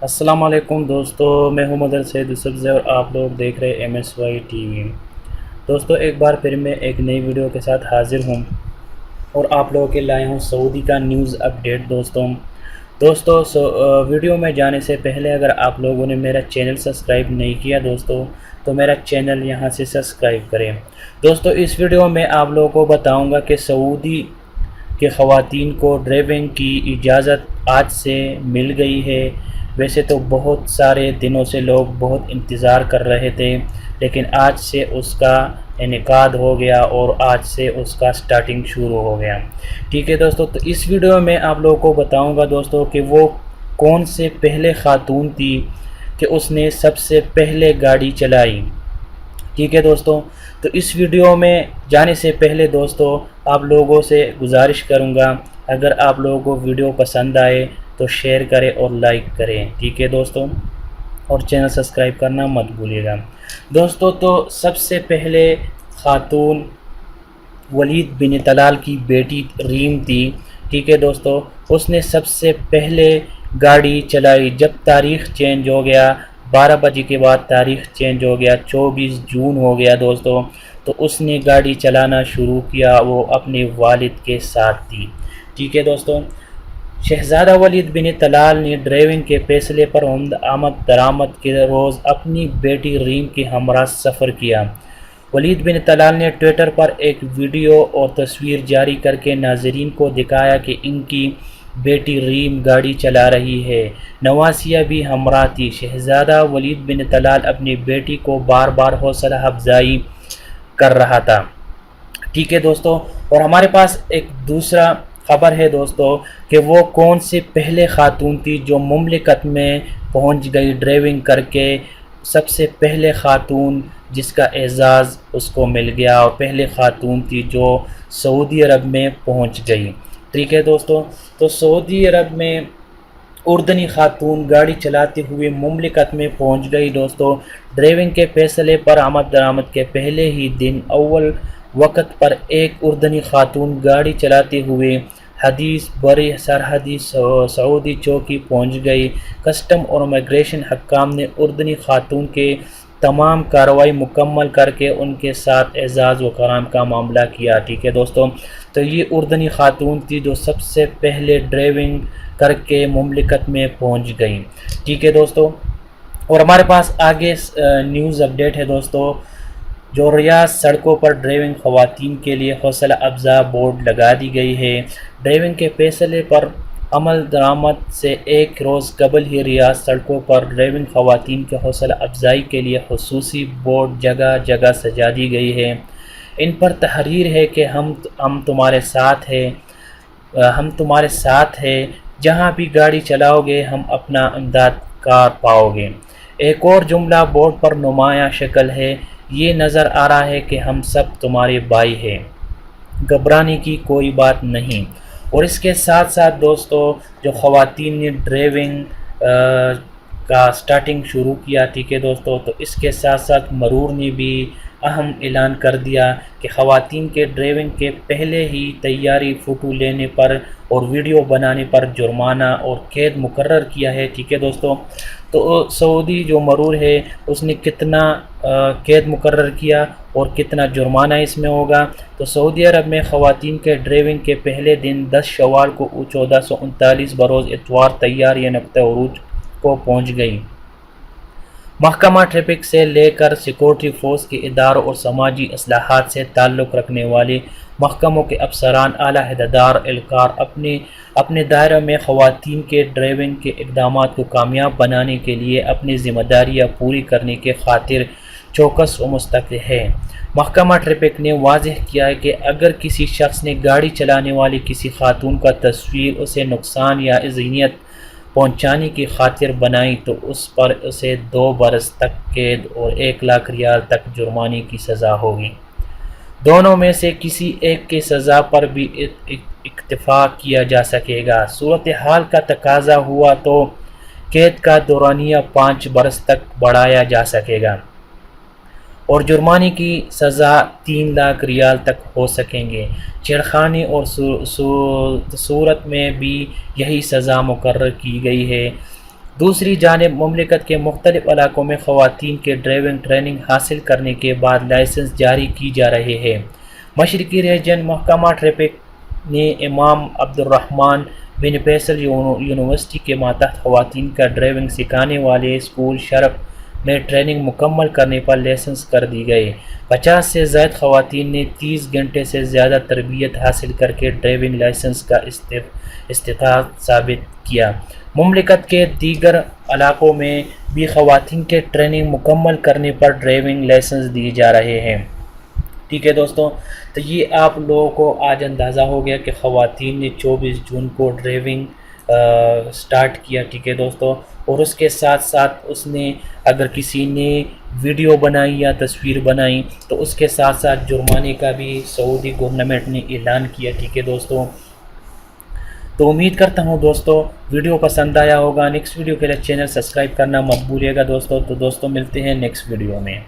السلام علیکم دوستو، میں ہوں مدر سید یوسف اور آپ لوگ دیکھ رہے MSY ٹی وی۔ دوستو ایک بار پھر میں ایک نئی ویڈیو کے ساتھ حاضر ہوں اور آپ لوگوں کے لائے ہوں سعودی کا نیوز اپڈیٹ۔ دوستو ویڈیو میں جانے سے پہلے اگر آپ لوگوں نے میرا چینل سبسکرائب نہیں کیا دوستو تو میرا چینل یہاں سے سبسکرائب کریں۔ دوستو اس ویڈیو میں آپ لوگوں کو بتاؤں گا کہ سعودی کے خواتین کو ڈرائیونگ کی اجازت آج سے مل گئی ہے۔ ویسے تو بہت سارے دنوں سے لوگ بہت انتظار کر رہے تھے، لیکن آج سے اس کا انعقاد ہو گیا اور آج سے اس کا سٹارٹنگ شروع ہو گیا۔ ٹھیک ہے دوستو، تو اس ویڈیو میں آپ لوگوں کو بتاؤں گا دوستو کہ وہ کون سے پہلے خاتون تھی کہ اس نے سب سے پہلے گاڑی چلائی۔ ٹھیک ہے دوستو، تو اس ویڈیو میں جانے سے پہلے دوستو آپ لوگوں سے گزارش کروں گا، اگر آپ لوگوں کو ویڈیو پسند آئے تو شیئر کریں اور لائک کریں۔ ٹھیک ہے دوستو، اور چینل سبسکرائب کرنا مت بھولیے گا۔ دوستو تو سب سے پہلے خاتون ولید بن طلال کی بیٹی ریم تھی۔ ٹھیک ہے دوستو، اس نے سب سے پہلے گاڑی چلائی جب تاریخ چینج ہو گیا، 12 بجے کے بعد تاریخ چینج ہو گیا، 24 جون ہو گیا دوستو، تو اس نے گاڑی چلانا شروع کیا، وہ اپنے والد کے ساتھ تھی۔ ٹھیک ہے دوستو، شہزادہ ولید بن طلال نے ڈرائیونگ کے فیصلے پر آمد درآمد کے روز اپنی بیٹی ریم کے ہمراہ سفر کیا۔ ولید بن طلال نے ٹویٹر پر ایک ویڈیو اور تصویر جاری کر کے ناظرین کو دکھایا کہ ان کی بیٹی ریم گاڑی چلا رہی ہے، نواسیہ بھی ہمراہ تھی۔ شہزادہ ولید بن طلال اپنی بیٹی کو بار بار حوصلہ افزائی کر رہا تھا۔ ٹھیک ہے دوستو، اور ہمارے پاس ایک دوسرا خبر ہے دوستو کہ وہ کون سے پہلے خاتون تھی جو مملکت میں پہنچ گئی ڈرائیونگ کر کے، سب سے پہلے خاتون جس کا اعزاز اس کو مل گیا، اور پہلے خاتون تھی جو سعودی عرب میں پہنچ گئی۔ ٹھیک ہے دوستو، تو سعودی عرب میں اردنی خاتون گاڑی چلاتے ہوئے مملکت میں پہنچ گئی دوستو۔ ڈرائیونگ کے فیصلے پر آمد درآمد کے پہلے ہی دن اول وقت پر ایک اردنی خاتون گاڑی چلاتے ہوئے حدیث بری سرحدی سعودی چوکی پہنچ گئی۔ کسٹم اور امیگریشن حکام نے اردنی خاتون کے تمام کارروائی مکمل کر کے ان کے ساتھ اعزاز و کرام کا معاملہ کیا۔ ٹھیک ہے دوستو، تو یہ اردنی خاتون تھی جو سب سے پہلے ڈرائیونگ کر کے مملکت میں پہنچ گئی۔ ٹھیک ہے دوستو، اور ہمارے پاس آگے نیوز اپڈیٹ ہے دوستو، جو ریاض سڑکوں پر ڈرائیونگ خواتین کے لیے حوصلہ افزا بورڈ لگا دی گئی ہے۔ ڈرائیونگ کے فیصلے پر عمل درآمد سے ایک روز قبل ہی ریاض سڑکوں پر ڈرائیونگ خواتین کے حوصلہ افزائی کے لیے خصوصی بورڈ جگہ جگہ سجا دی گئی ہے۔ ان پر تحریر ہے کہ ہم تمہارے ساتھ ہیں، ہم تمہارے ساتھ ہیں، جہاں بھی گاڑی چلاؤ گے ہم اپنا امداد کار پاؤ گے۔ ایک اور جملہ بورڈ پر نمایاں شکل ہے، یہ نظر آ رہا ہے کہ ہم سب تمہارے بھائی ہیں، گھبرانے کی کوئی بات نہیں۔ اور اس کے ساتھ ساتھ دوستو جو خواتین نے ڈرائیونگ کا سٹارٹنگ شروع کیا، ٹھیک ہے دوستو، تو اس کے ساتھ ساتھ مرور نے بھی اہم اعلان کر دیا کہ خواتین کے ڈرائیونگ کے پہلے ہی تیاری فوٹو لینے پر اور ویڈیو بنانے پر جرمانہ اور قید مقرر کیا ہے۔ ٹھیک ہے دوستو، تو سعودی جو مرور ہے اس نے کتنا قید مقرر کیا اور کتنا جرمانہ اس میں ہوگا، تو سعودی عرب میں خواتین کے ڈرائیونگ کے پہلے دن 10 شوال کو 1439 بروز اتوار تیاری نقطہ عروج کو پہنچ گئی۔ محکمہ ٹریفک سے لے کر سیکورٹی فورس کے اداروں اور سماجی اصلاحات سے تعلق رکھنے والے محکموں کے افسران، اعلیٰ عہدیدار اہلکار اپنے دائرے میں خواتین کے ڈرائیونگ کے اقدامات کو کامیاب بنانے کے لیے اپنی ذمہ داریاں پوری کرنے کی خاطر چوکس و مستعد ہے۔ محکمہ ٹریفک نے واضح کیا ہے کہ اگر کسی شخص نے گاڑی چلانے والی کسی خاتون کا تصویر اسے نقصان یا اذیت پہنچانے کی خاطر بنائی تو اس پر اسے 2 برس تک قید اور 1 لاکھ ریال تک جرمانے کی سزا ہوگی۔ دونوں میں سے کسی ایک کی سزا پر بھی اکتفا کیا جا سکے گا۔ صورتحال کا تقاضا ہوا تو قید کا دورانیہ 5 برس تک بڑھایا جا سکے گا اور جرمانے کی سزا 3 لاکھ ریال تک ہو سکیں گے۔ چھیڑخانی اور صورت میں بھی یہی سزا مقرر کی گئی ہے۔ دوسری جانب مملکت کے مختلف علاقوں میں خواتین کے ڈرائیونگ ٹریننگ حاصل کرنے کے بعد لائسنس جاری کی جا رہے ہیں۔ مشرقی ریجن محکمہ ٹریفک نے امام عبدالرحمن بن فیصل یونیورسٹی کے ماتحت خواتین کا ڈرائیونگ سکھانے والے اسکول شرف میں ٹریننگ مکمل کرنے پر لائسنس کر دی گئے۔ 50 سے زائد خواتین نے 30 گھنٹے سے زیادہ تربیت حاصل کر کے ڈرائیونگ لائسنس کا استطاعت ثابت کیا۔ مملکت کے دیگر علاقوں میں بھی خواتین کے ٹریننگ مکمل کرنے پر ڈرائیونگ لائسنس دیے جا رہے ہیں۔ ٹھیک ہے دوستوں، تو یہ آپ لوگوں کو آج اندازہ ہو گیا کہ خواتین نے 24 جون کو ڈرائیونگ سٹارٹ کیا۔ ٹھیک ہے دوستوں، اور اس کے ساتھ ساتھ اس نے اگر کسی نے ویڈیو بنائی یا تصویر بنائی تو اس کے ساتھ ساتھ جرمانے کا بھی سعودی گورنمنٹ نے اعلان کیا۔ ٹھیک ہے دوستوں، تو امید کرتا ہوں دوستوں ویڈیو پسند آیا ہوگا۔ نیکسٹ ویڈیو کے لیے چینل سبسکرائب کرنا مت بھولیے گا دوستوں۔ تو دوستوں ملتے ہیں نیکسٹ ویڈیو میں۔